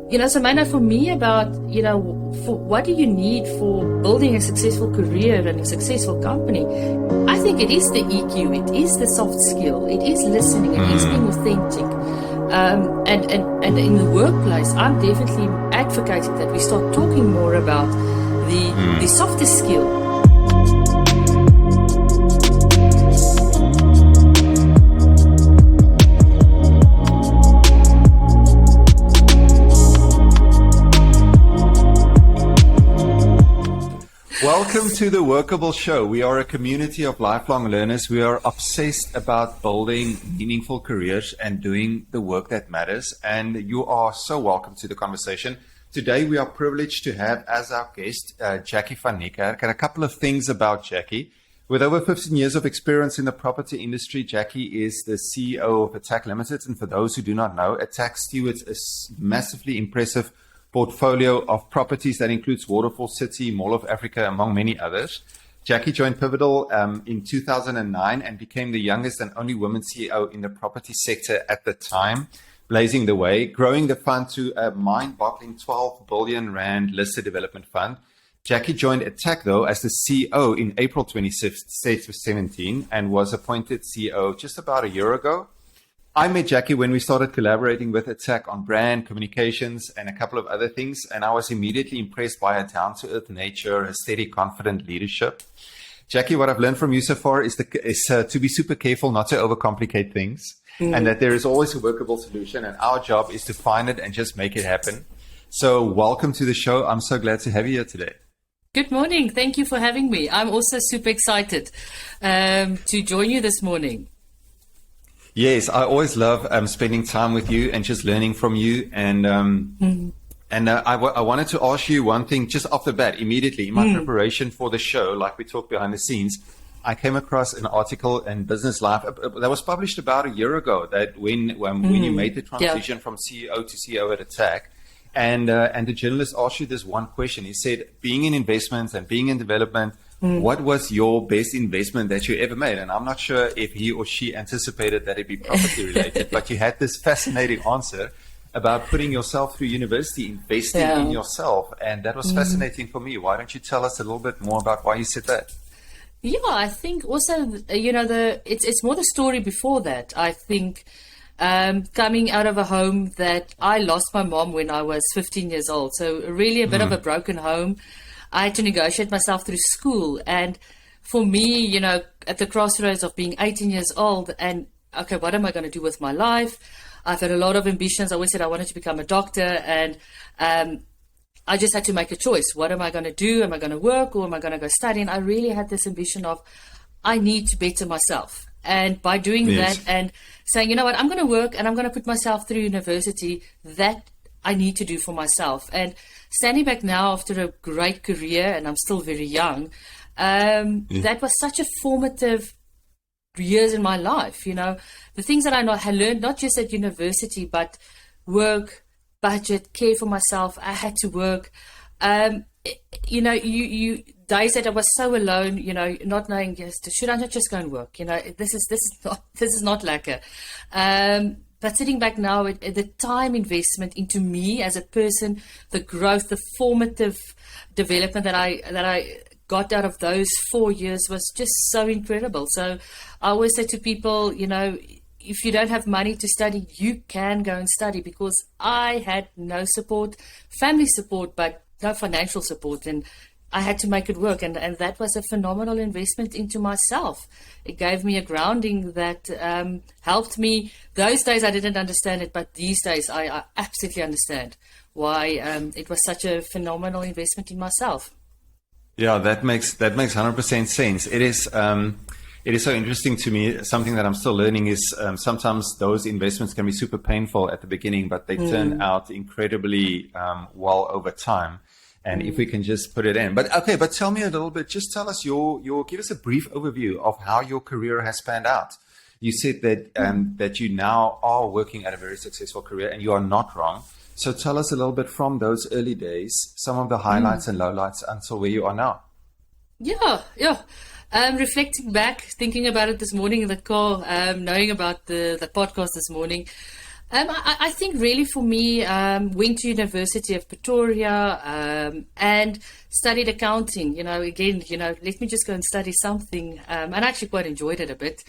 So Maynard, for me about, for what do you need for building a successful career and a successful company? I think it is the EQ, it is the soft skill, it is listening, it is being authentic. And in the workplace, I'm definitely advocating that we start talking more about the softer skill. Welcome to the Workable Show. We are a community of lifelong learners. We are obsessed about building meaningful careers and doing the work that matters. And you are so welcome to the conversation. Today, we are privileged to have as our guest, Jackie van Niekerk. And a couple of things about Jackie. With over 15 years of experience in the property industry, Jackie is the CEO of Attacq Ltd. And for those who do not know, Attacq Stewards is massively impressive portfolio of properties that includes Waterfall City, Mall of Africa, among many others. Jackie joined Pivotal in 2009 and became the youngest and only woman CEO in the property sector at the time, blazing the way, growing the fund to a mind-boggling 12 billion rand listed development fund. Jackie joined Attacq, though, as the CEO in April 2017 and was appointed CEO just about a year ago. I met Jackie when we started collaborating with Attacq on brand, communications, and a couple of other things, and I was immediately impressed by her down-to-earth nature, her steady, confident leadership. Jackie, what I've learned from you so far is to be super careful not to overcomplicate things, and that there is always a workable solution, and our job is to find it and just make it happen. So welcome to the show. I'm so glad to have you here today. Good morning. Thank you for having me. I'm also super excited to join you this morning. Yes, I always love spending time with you and just learning from you. And I wanted to ask you one thing just off the bat, immediately in my preparation for the show, like we talked behind the scenes. I came across an article in Business Life that was published about a year ago. That when you made the transition from CEO to CEO at Attacq, and the journalist asked you this one question. He said, "Being in investments and being in development, what was your best investment that you ever made?" And I'm not sure if he or she anticipated that it'd be property related, but you had this fascinating answer about putting yourself through university, investing in yourself. And that was fascinating for me. Why don't you tell us a little bit more about why you said that? Yeah, I think also, it's more the story before that. I think coming out of a home that I lost my mom when I was 15 years old. So really a bit of a broken home. I had to negotiate myself through school. And for me, at the crossroads of being 18 years old and, okay, what am I going to do with my life? I've had a lot of ambitions. I always said I wanted to become a doctor. And I just had to make a choice. What am I going to do? Am I going to work or am I going to go study? And I really had this ambition of, I need to better myself. And by doing that and saying, you know what, I'm going to work and I'm going to put myself through university, that I need to do for myself. And standing back now after a great career, and I'm still very young, that was such a formative years in my life. The things that I had learned, not just at university, but work, budget, care for myself. I had to work. Days that I was so alone, not knowing, should I not just go and work? This is not lekker. But sitting back now, the time investment into me as a person, the growth, the formative development that I got out of those 4 years was just so incredible. So I always say to people, if you don't have money to study, you can go and study, because I had no support, family support, but no financial support. And I had to make it work, and that was a phenomenal investment into myself. It gave me a grounding that helped me. Those days I didn't understand it, but these days I absolutely understand why it was such a phenomenal investment in myself. Yeah, that makes 100% sense. It is so interesting to me. Something that I'm still learning is sometimes those investments can be super painful at the beginning, but they turn out incredibly well over time. And if we can just put it in. But tell me a little bit, just tell us give us a brief overview of how your career has panned out. You said that you now are working at a very successful career, and you are not wrong. So tell us a little bit from those early days, some of the highlights and lowlights until where you are now. Yeah. Reflecting back, thinking about it this morning in the car, knowing about the podcast this morning, I think really for me, went to University of Pretoria and studied accounting. Again, let me just go and study something. And I actually quite enjoyed it a bit.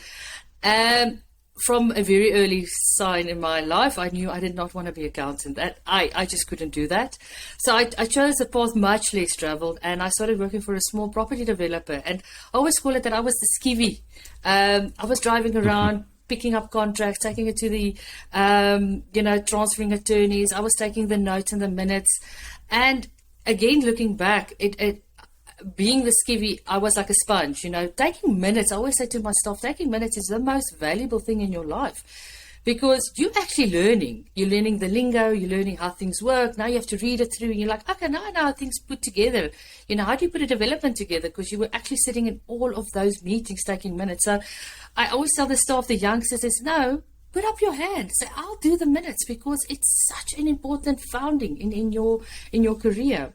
From a very early sign in my life, I knew I did not want to be an accountant. That I just couldn't do that. So I chose a path much less traveled, and I started working for a small property developer. And I always call it that I was the skivvy. I was driving around, picking up contracts, taking it to the, transferring attorneys. I was taking the notes and the minutes. And again, looking back, being the skivvy, I was like a sponge, taking minutes. I always say to my staff, taking minutes is the most valuable thing in your life, because you're actually learning. You're learning the lingo, you're learning how things work. Now you have to read it through, and you're like, okay, now I know how things put together. How do you put a development together? Because you were actually sitting in all of those meetings taking minutes. So I always tell the staff, the youngsters, no, put up your hand. Say, I'll do the minutes, because it's such an important founding in your career.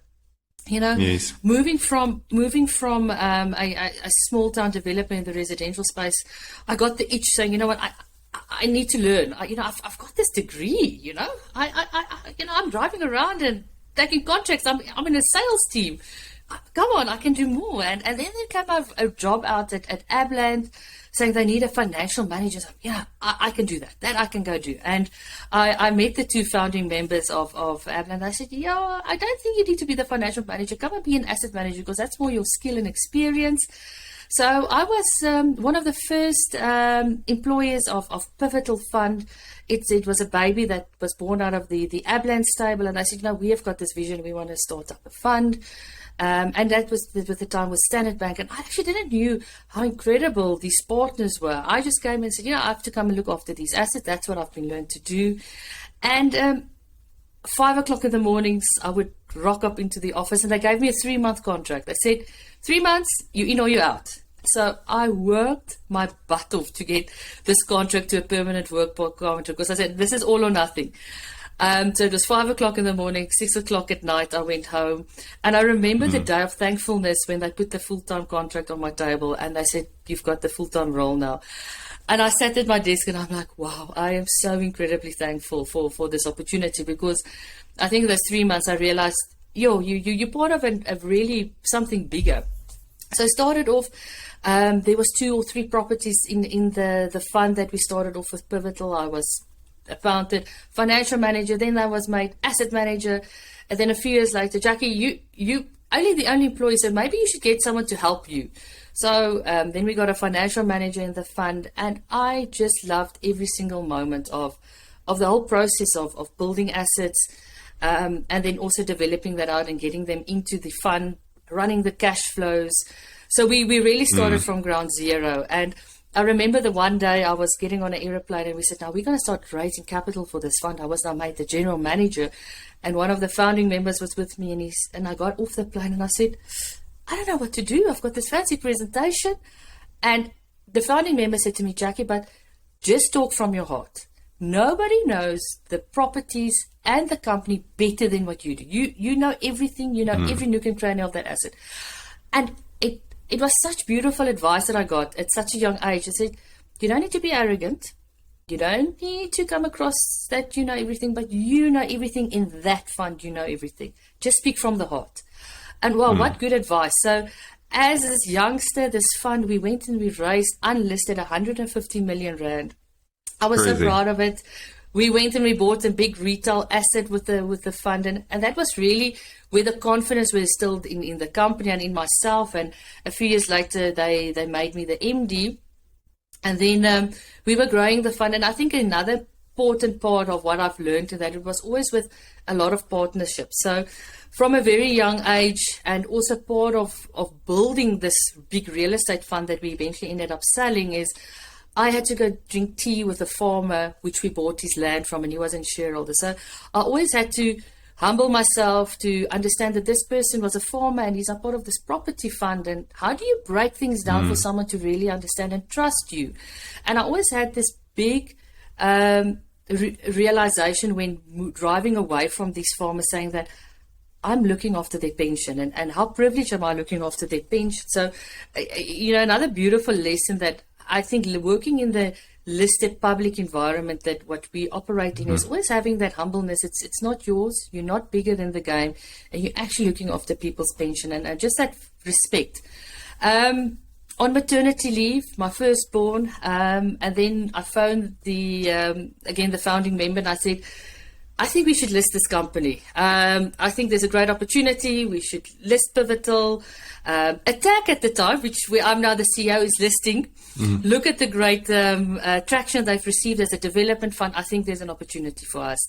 Yes. Moving from a small town developer in the residential space, I got the itch saying, I need to learn. I've got this degree. I'm driving around and taking contracts. I'm in a sales team. Come on, I can do more. And then there came a job out at Abland saying they need a financial manager. So, I can do that. That I can go do. And I met the two founding members of Abland. I said, I don't think you need to be the financial manager. Come and be an asset manager, because that's more your skill and experience. So I was one of the first employers of Pivotal Fund. It was a baby that was born out of the Abland stable. And I said, we have got this vision. We want to start up a fund. And that was with the time with Standard Bank. And I actually didn't know how incredible these partners were. I just came and said, I have to come and look after these assets. That's what I've been learned to do. And 5 o'clock in the mornings, I would rock up into the office, and they gave me a 3-month contract. They said, 3 months, you in or you're out. So I worked my butt off to get this contract to a permanent work contract, because I said, this is all or nothing. So it was 5 o'clock in the morning, 6 o'clock at night, I went home. And I remember the day of thankfulness when they put the full-time contract on my table, and they said, you've got the full-time role now. And I sat at my desk and I'm like, wow, I am so incredibly thankful for this opportunity, because I think those 3 months I realized, you're part of a really something bigger. So I started off, there was 2 or 3 properties in the fund that we started off with Pivotal. I was appointed financial manager, then I was made asset manager, and then a few years later, Jackie, you only the only employee, so maybe you should get someone to help you. So then we got a financial manager in the fund, and I just loved every single moment of the whole process of building assets, and then also developing that out and getting them into the fund, running the cash flows. So we really started from ground zero. And I remember the one day I was getting on an aeroplane, and we said, now we're going to start raising capital for this fund. I was now made the general manager, and one of the founding members was with me, and I got off the plane and I said, I don't know what to do. I've got this fancy presentation. And the founding member said to me, Jackie, but just talk from your heart. Nobody knows the properties and the company better than what you do. You know everything. You know every nook and cranny of that asset. And it was such beautiful advice that I got at such a young age. I said, you don't need to be arrogant. You don't need to come across that you know everything, but you know everything in that fund. You know everything. Just speak from the heart. And wow, what good advice. So as this youngster, this fund, we went and we raised unlisted 150 million rand. I was so proud of it. We went and we bought a big retail asset with the fund, and that was really where the confidence was still in the company and in myself. And a few years later, they made me the MD, and then we were growing the fund. And I think another important part of what I've learned is that it was always with a lot of partnerships. So from a very young age, and also part of building this big real estate fund that we eventually ended up selling, is I had to go drink tea with a farmer, which we bought his land from, and he wasn't shareholder. So I always had to humble myself to understand that this person was a farmer and he's a part of this property fund. And how do you break things down for someone to really understand and trust you? And I always had this big realization when driving away from these farmers, saying that I'm looking after their pension, and how privileged am I looking after their pension? So, another beautiful lesson that I think working in the listed public environment that what we operate in is always having that humbleness. It's not yours. You're not bigger than the game, and you're actually looking after people's pension and just that respect. On maternity leave, my firstborn, and then I phoned the founding member, and I said, I think we should list this company. I think there's a great opportunity. We should list Pivotal. Attacq at the time, I'm now the CEO, is listing. Look at the great traction they've received as a development fund. I think there's an opportunity for us.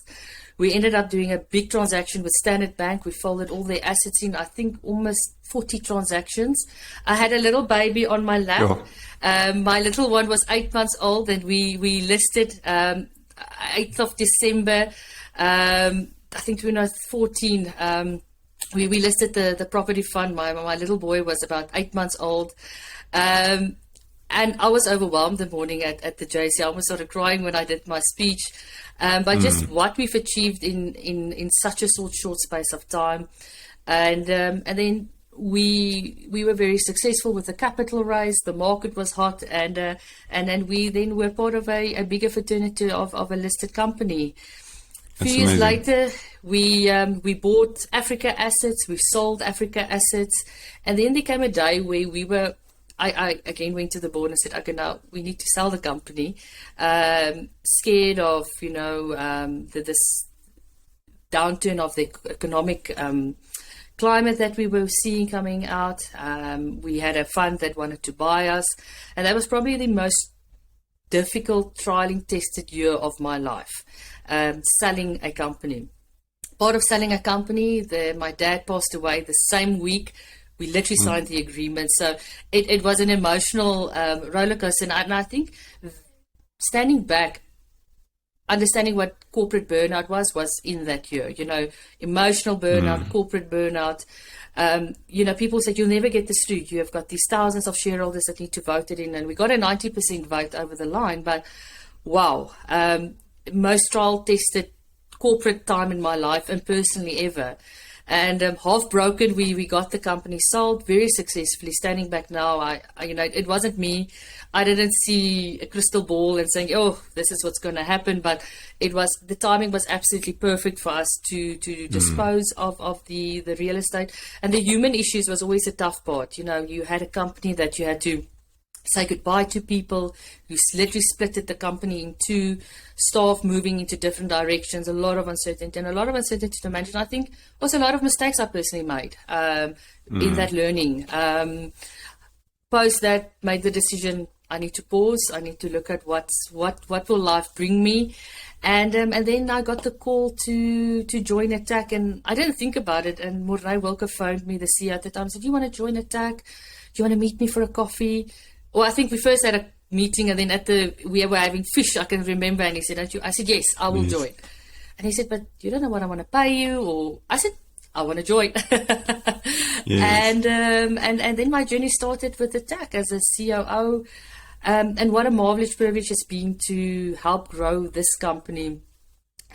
We ended up doing a big transaction with Standard Bank. We folded all their assets in, I think, almost 40 transactions. I had a little baby on my lap. My little one was 8 months old, and we listed 8th of December. I think 2014. We listed the property fund. My little boy was about 8 months old. And I was overwhelmed the morning at the JC. I almost started crying when I did my speech. But just what we've achieved in such a short space of time. And then we were very successful with the capital raise. The market was hot, and then we were part of a bigger fraternity of a listed company. A few years later, we bought Africa assets, we sold Africa assets, and then there came a day where I again went to the board and said, okay, now we need to sell the company. Scared of, this downturn of the economic climate that we were seeing coming out. We had a fund that wanted to buy us, and that was probably the most difficult, trialing, tested year of my life. Selling a company. Part of selling a company, my dad passed away the same week. We literally signed the agreement. So it was an emotional roller coaster. And I think standing back, understanding what corporate burnout was in that year, emotional burnout, corporate burnout. People said, you'll never get this through. You have got these thousands of shareholders that need to vote it in. And we got a 90% vote over the line. But wow, most trial tested corporate time in my life and personally ever. And half broken, we got the company sold very successfully. Standing back now, it wasn't me. I didn't see a crystal ball and saying, oh, this is what's going to happen. But the timing was absolutely perfect for us to dispose of the real estate. And the human issues was always a tough part. You had a company that you had to say goodbye to people. You literally splitted the company in two, staff moving into different directions, a lot of uncertainty to manage. And I think also a lot of mistakes I personally made in that learning. Post that, made the decision, I need to pause. I need to look at what will life bring me. And then I got the call to join Attacq, and I didn't think about it. And Mornay Wilke phoned me, the CEO at the time, said, do you want to join Attacq? Do you want to meet me for a coffee? Well, I think we first had a meeting, and then we were having fish, I can remember, and he said, I said, yes, I will join. And he said, but you don't know what I want to pay you? Or I said, I want to join. Yes. And then my journey started with Attacq as a COO. And what a marvelous privilege it's been to help grow this company.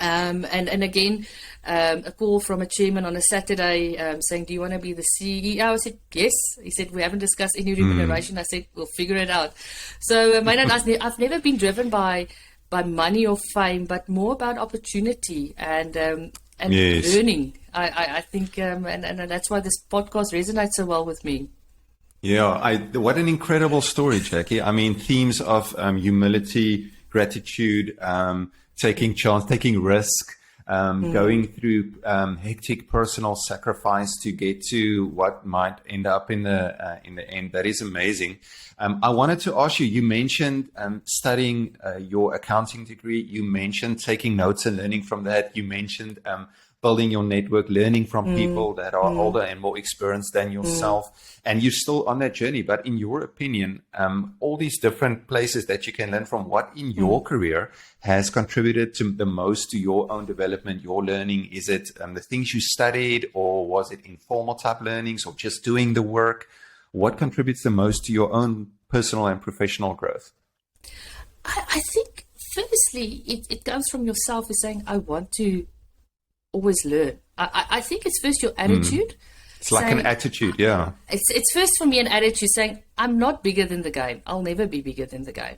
And again, a call from a chairman on a Saturday saying, do you want to be the CEO? I said, yes. He said, we haven't discussed any remuneration. I said, we'll figure it out. So I've never been driven by money or fame, but more about opportunity and yes. learning. I think, and that's why this podcast resonates so well with me. Yeah, what an incredible story, Jackie. I mean, themes of humility, gratitude, taking chance, taking risk, going through hectic personal sacrifice to get to what might end up in the end. That is amazing. I wanted to ask you. You mentioned studying your accounting degree. You mentioned taking notes and learning from that. You mentioned building your network, learning from people that are older and more experienced than yourself. And you're still on that journey. But in your opinion, all these different places that you can learn from, what in your career has contributed to the most to your own development, your learning? Is it the things you studied, or was it informal type learnings, or just doing the work? What contributes the most to your own personal and professional growth? I think, firstly, it comes from yourself as saying, I want to always learn. I think it's first your attitude. It's like an attitude, yeah. It's first for me an attitude saying, I'm not bigger than the game. I'll never be bigger than the game.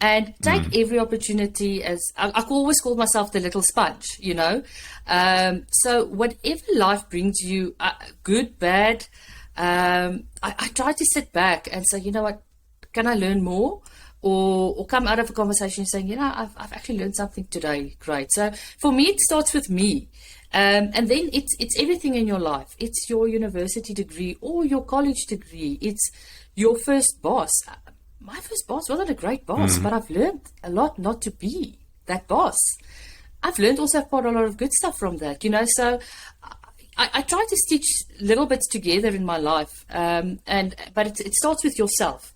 And take every opportunity as, I always call myself the little sponge, you know. So whatever life brings you, good, bad, I try to sit back and say, you know what, can I learn more? Or come out of a conversation saying, you know, I've actually learned something today. Great. So for me, it starts with me. And then it's everything in your life. It's your university degree or your college degree. It's your first boss. My first boss wasn't a great boss, but I've learned a lot not to be that boss. I've learned also quite a lot of good stuff from that, you know. So I try to stitch little bits together in my life, but it starts with yourself,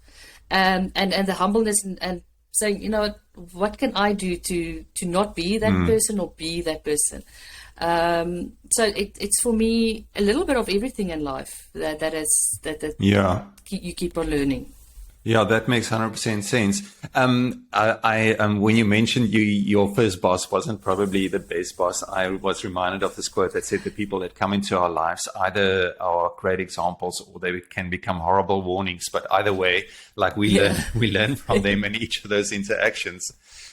and the humbleness and saying, you know, what can I do to not be that person or be that person. So it's for me a little bit of everything in life that you keep on learning. Yeah, that makes 100% sense. When you mentioned your first boss wasn't probably the best boss, I was reminded of this quote that said the people that come into our lives either are great examples or they can become horrible warnings. But either way, like we learn from them in each of those interactions.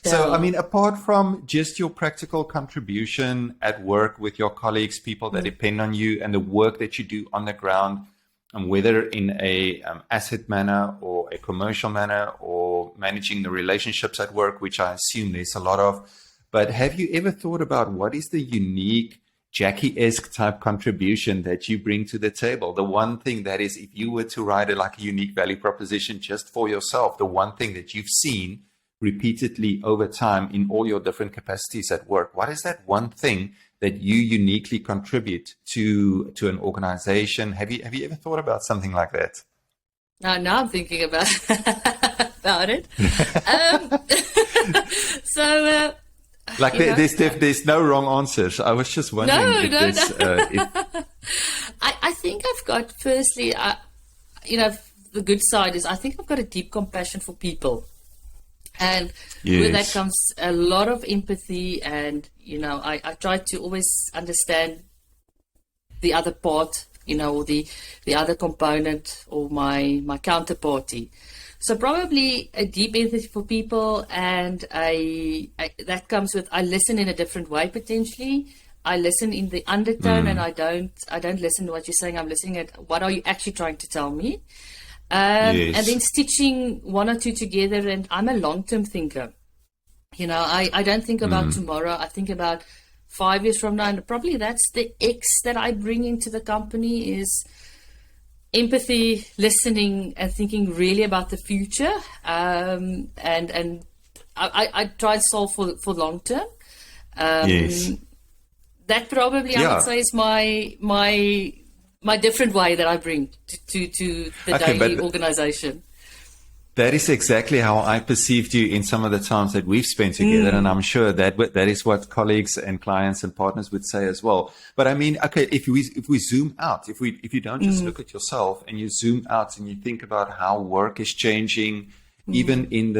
So, I mean, apart from just your practical contribution at work with your colleagues, people that depend on you, and the work that you do on the ground, and whether in a asset manner or a commercial manner or managing the relationships at work, which I assume there's a lot of. But have you ever thought about what is the unique Jackie-esque type contribution that you bring to the table? The one thing that is, if you were to write a unique value proposition just for yourself, the one thing that you've seen repeatedly over time in all your different capacities at work, what is that one thing that you uniquely contribute to an organization? Have you ever thought about something like that? Now I'm thinking about it. There's no wrong answers. I was just wondering I think I've got, firstly, the good side is I think I've got a deep compassion for people. And with that comes a lot of empathy, and, you know, I try to always understand the other part, you know, or the other component or my counterparty. So probably a deep empathy for people, and that comes with, I listen in a different way potentially. I listen in the undertone, and I don't listen to what you're saying. I'm listening at what are you actually trying to tell me. And then stitching one or two together, and I'm a long-term thinker. You know, I don't think about tomorrow. I think about 5 years from now, and probably that's the X that I bring into the company is empathy, listening, and thinking really about the future. And I try to solve for long term. That probably I would say is my different way that I bring to the daily organization. That is exactly how I perceived you in some of the times that we've spent together. And I'm sure that is what colleagues and clients and partners would say as well. But I mean, okay, if we zoom out, if you don't just look at yourself and you zoom out and you think about how work is changing, even in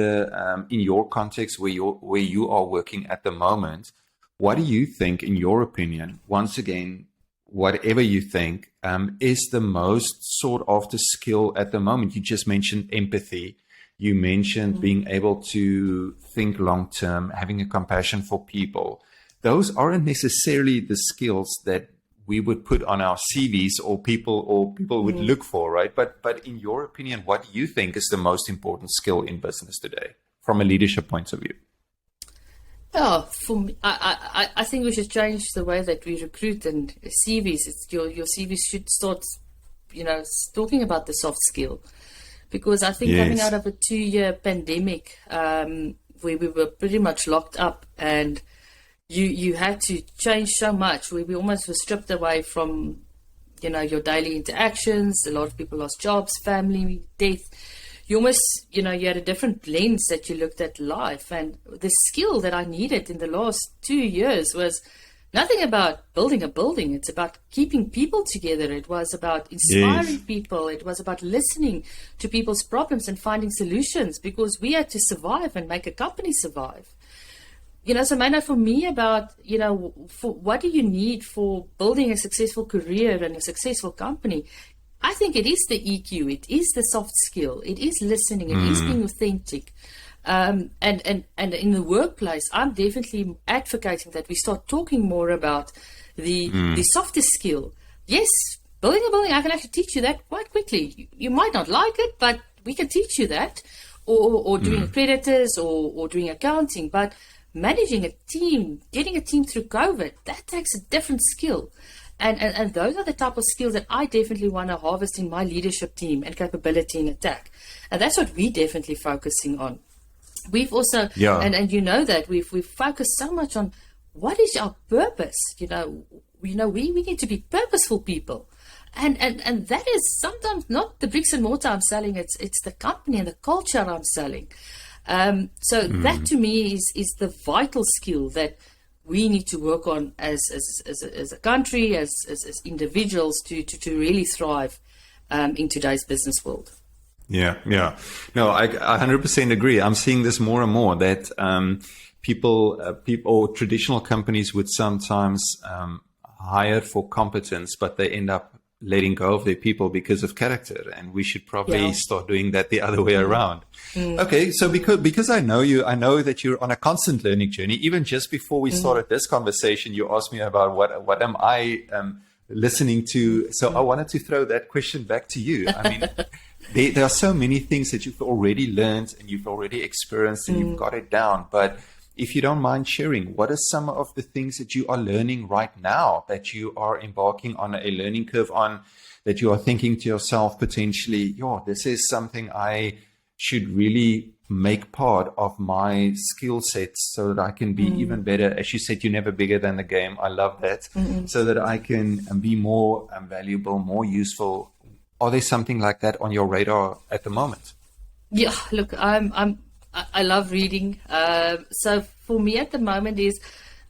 your context where you are working at the moment, what do you think, in your opinion, once again, whatever you think, is the most sought after skill at the moment? You just mentioned empathy. You mentioned being able to think long term, having a compassion for people. Those aren't necessarily the skills that we would put on our CVs or people would look for, right? But in your opinion, what do you think is the most important skill in business today from a leadership point of view? Oh, for me, I think we should change the way that we recruit and CVs. Your CVs should start, talking about the soft skill, because I think coming out of a 2-year pandemic, where we were pretty much locked up, and you had to change so much, where we almost were stripped away from, your daily interactions. A lot of people lost jobs, family, death. You almost, you had a different lens that you looked at life. And the skill that I needed in the last 2 years was nothing about building a building. It's about keeping people together. It was about inspiring people. It was about listening to people's problems and finding solutions, because we had to survive and make a company survive. So Maynard, for me about, for what do you need for building a successful career and a successful company? I think it is the EQ, it is the soft skill, it is listening, it is being authentic. And in the workplace, I'm definitely advocating that we start talking more about the softer skill. Yes, building a building, I can actually teach you that quite quickly. You might not like it, but we can teach you that. Or doing creditors or doing accounting. But managing a team, getting a team through COVID, that takes a different skill. And those are the type of skills that I definitely want to harvest in my leadership team and capability in Attacq. And that's what we're definitely focusing on. We've also, and you know that we've focused so much on what is our purpose. We need to be purposeful people. And that is sometimes not the bricks and mortar I'm selling, it's the company and the culture I'm selling. So that to me is the vital skill that we need to work on as a country, as individuals to really thrive in today's business world. Yeah. No, I 100% agree. I'm seeing this more and more that people or traditional companies would sometimes hire for competence, but they end up letting go of their people because of character, and we should probably start doing that the other way around. Okay, so because I know you, I know that you're on a constant learning journey. Even just before we started this conversation, you asked me about what am I listening to. So I wanted to throw that question back to you. I mean, there are so many things that you've already learned and you've already experienced and you've got it down, but if you don't mind sharing, what are some of the things that you are learning right now that you are embarking on a learning curve on, that you are thinking to yourself potentially, this is something I should really make part of my skill sets so that I can be even better? As you said, you're never bigger than the game. I love that. So that I can be more valuable, more useful. Are there something like that on your radar at the moment? Yeah, look, I love reading. So for me at the moment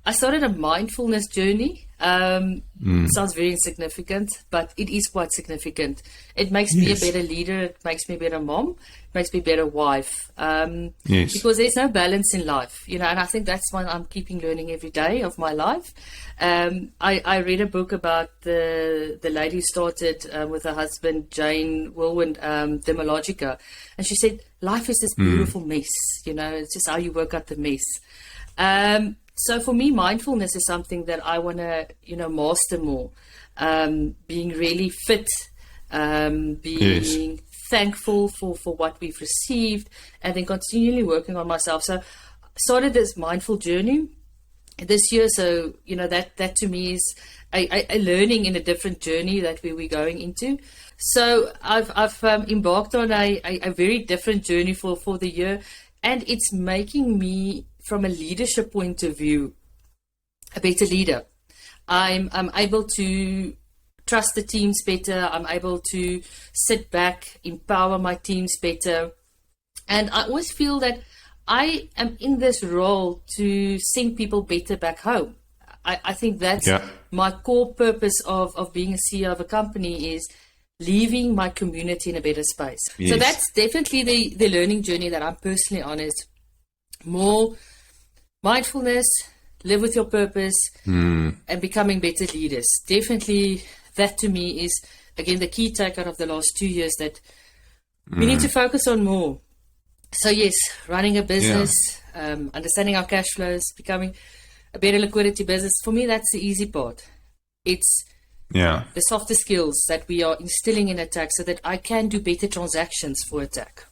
I started a mindfulness journey. Sounds very insignificant, but it is quite significant. It makes me a better leader. It makes me a better mom. It makes me a better wife. Because there's no balance in life, and I think that's one I'm keeping learning every day of my life. I read a book about the lady who started with her husband, Jane Wilwin, Demologica. And she said, life is this beautiful mess, it's just how you work out the mess. So for me, mindfulness is something that I want to, master more. Being really fit, being thankful for what we've received, and then continually working on myself. So I started this mindful journey this year. So, that to me is a learning in a different journey that we're going into. So I've embarked on a very different journey for the year, and it's making me, from a leadership point of view, a better leader. I'm able to trust the teams better. I'm able to sit back, empower my teams better. And I always feel that I am in this role to send people better back home. I think that's my core purpose of being a CEO of a company, is leaving my community in a better space. So that's definitely the learning journey that I'm personally on, is more mindfulness, live with your purpose, and becoming better leaders. Definitely that to me is, again, the key takeout of the last 2 years, that we need to focus on more. So yes, running a business, understanding our cash flows, becoming a better liquidity business. For me, that's the easy part. It's the softer skills that we are instilling in Attacq so that I can do better transactions for Attacq.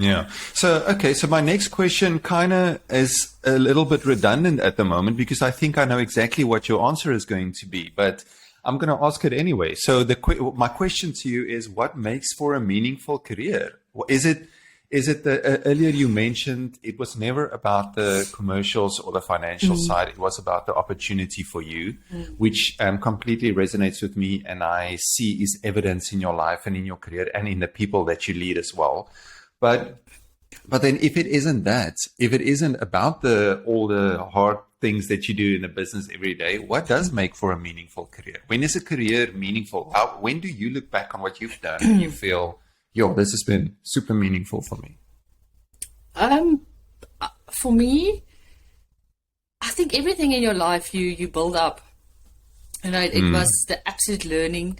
Yeah. So my next question kind of is a little bit redundant at the moment, because I think I know exactly what your answer is going to be, but I'm going to ask it anyway. So my question to you is, what makes for a meaningful career? Is it earlier you mentioned it was never about the commercials or the financial side. It was about the opportunity for you, which completely resonates with me, and I see is evidence in your life and in your career and in the people that you lead as well. But then if it isn't that, if it isn't about all the hard things that you do in the business every day, what does make for a meaningful career? When is a career meaningful? When do you look back on what you've done and you feel, this has been super meaningful for me? For me, think everything in your life you build up. It was the absolute learning,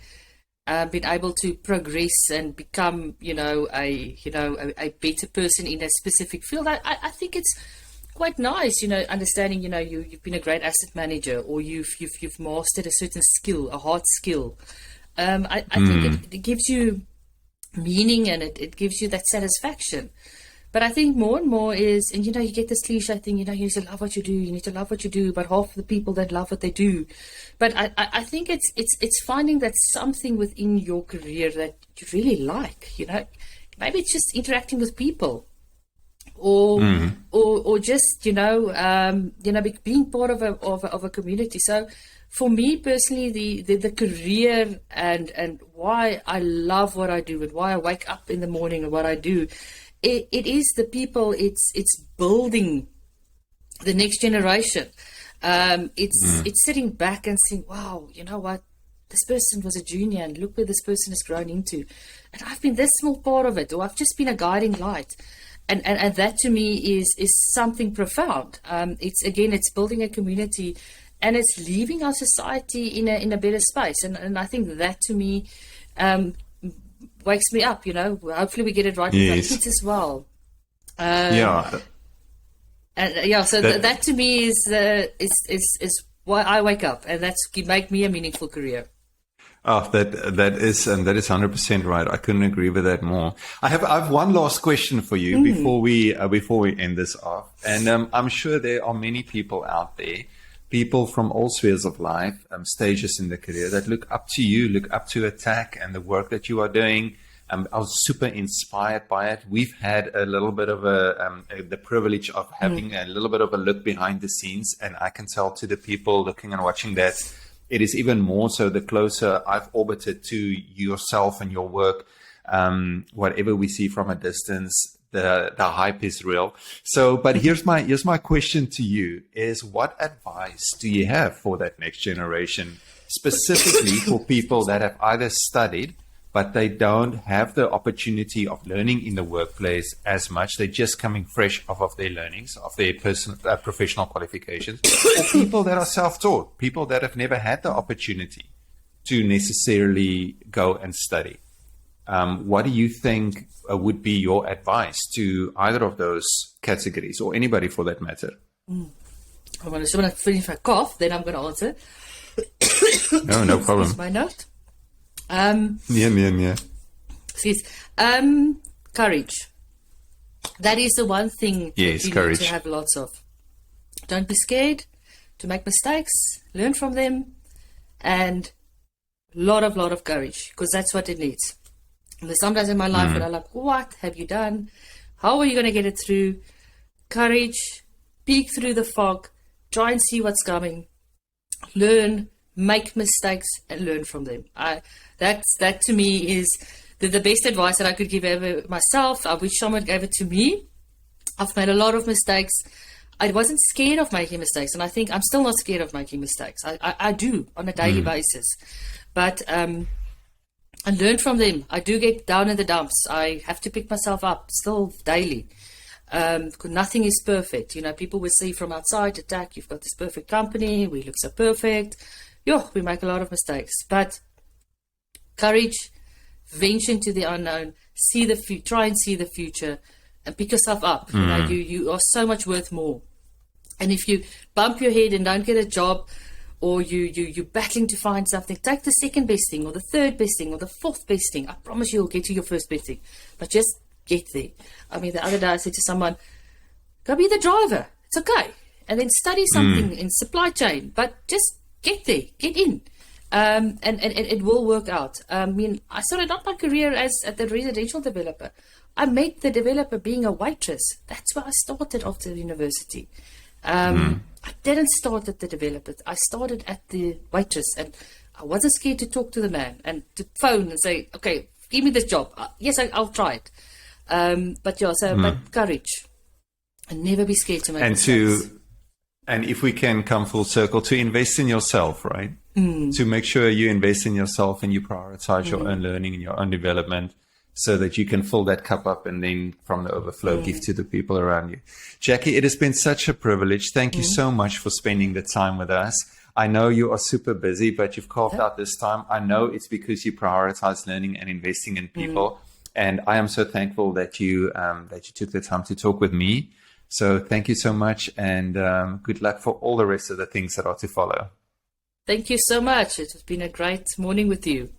being able to progress and become, a better person in a specific field. I think it's quite nice, understanding, you've been a great asset manager, or you've mastered a certain skill, a hard skill. I think it gives you meaning, and it gives you that satisfaction. But I think more and more is, and you get this cliche thing, you need to love what you do, you need to love what you do, but half the people don't love what they do. But I think it's finding that something within your career that you really like, maybe it's just interacting with people, or just, being part of a community. So for me personally, the career and why I love what I do and why I wake up in the morning and what I do, it is the people. It's building the next generation. It's sitting back and saying, wow, you know what? This person was a junior and look where this person has grown into. And I've been this small part of it, or I've just been a guiding light. And that to me is something profound. It's building a community, and it's leaving our society in a better space. And I think that to me wakes me up. Hopefully we get it right with our kids as well. So that to me is why I wake up, and that's make me a meaningful career. Oh, that is 100% right. I couldn't agree with that more. I have one last question for you before we end this off, and I'm sure there are many people out there, people from all spheres of life, stages in the career, that look up to you, look up to Attacq and the work that you are doing. I was super inspired by it. We've had a little bit of the privilege of having a little bit of a look behind the scenes, and I can tell to the people looking and watching that it is even more so the closer I've orbited to yourself and your work. Whatever we see from a distance, the hype is real. So, but here's my question to you: is what advice do you have for that next generation, specifically for people that have either studied but they don't have the opportunity of learning in the workplace as much? They're just coming fresh off of their learnings, of their professional qualifications, or people that are self-taught, people that have never had the opportunity to necessarily go and study. What do you think would be your advice to either of those categories, or anybody for that matter? I'm going to finish my cough, then I'm going to answer. No problem. Here's my note. Excuse. Courage. That is the one thing yes, you courage. Need to have lots of. Don't be scared to make mistakes. Learn from them, and lot of courage, because that's what it needs. And there's sometimes in my life when I'm like, what have you done? How are you going to get it through? Courage. Peek through the fog. Try and see what's coming. Learn. Make mistakes and learn from them. That to me is the best advice that I could give ever myself. I wish someone gave it to me. I've made a lot of mistakes. I wasn't scared of making mistakes, and I think I'm still not scared of making mistakes. I do on a daily basis, but I learn from them. I do get down in the dumps. I have to pick myself up still daily. Because nothing is perfect. People will see from outside, Attacq, you've got this perfect company. We look so perfect. We make a lot of mistakes, but courage, venture into the unknown, try and see the future, and pick yourself up. You are so much worth more. And if you bump your head and don't get a job, or you're battling to find something, take the second best thing, or the third best thing, or the fourth best thing. I promise you'll get to your first best thing, but just get there. I mean, the other day I said to someone, go be the driver. It's okay. And then study something in supply chain, but just get there, get in, and it will work out. I mean, I started out my career as the residential developer. I met the developer being a waitress. That's where I started after university. I didn't start at the developer. I started at the waitress, and I wasn't scared to talk to the man and to phone and say, okay, give me this job. Yes, I'll try it. But courage, and never be scared to make mistakes. And if we can come full circle, to invest in yourself, right? To make sure you invest in yourself and you prioritize your own learning and your own development, so that you can fill that cup up and then from the overflow give to the people around you. Jackie, it has been such a privilege. Thank you so much for spending the time with us. I know you are super busy, but you've carved out this time. I know it's because you prioritize learning and investing in people. And I am so thankful that you took the time to talk with me. So thank you so much, and good luck for all the rest of the things that are to follow. Thank you so much. It has been a great morning with you.